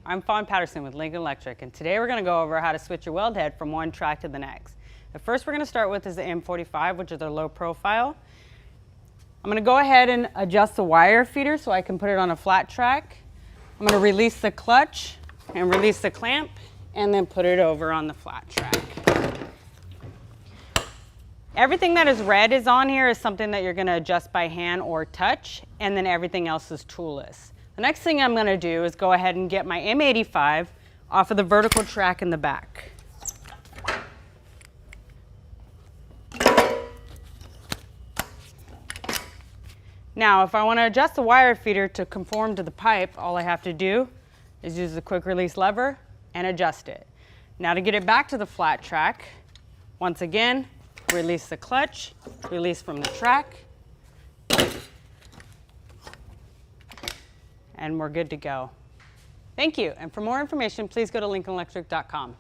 I'm Fawn Patterson with Lincoln Electric, and today we're going to go over how to switch your weld head from one track to the next. The first we're going to start with is the M45, which is our low profile. I'm going to go ahead and adjust the wire feeder so I can put it on a flat track. I'm going to release the clutch and release the clamp and then put it over on the flat track. Everything that is red is on here is something that you're going to adjust by hand or touch, and then everything else is toolless. The next thing I'm going to do is go ahead and get my M85 off of the vertical track in the back. Now, if I want to adjust the wire feeder to conform to the pipe, all I have to do is use the quick release lever and adjust it. Now, to get it back to the flat track, once again, release the clutch, release from the track, and we're good to go. Thank you, and for more information, please go to lincolnelectric.com.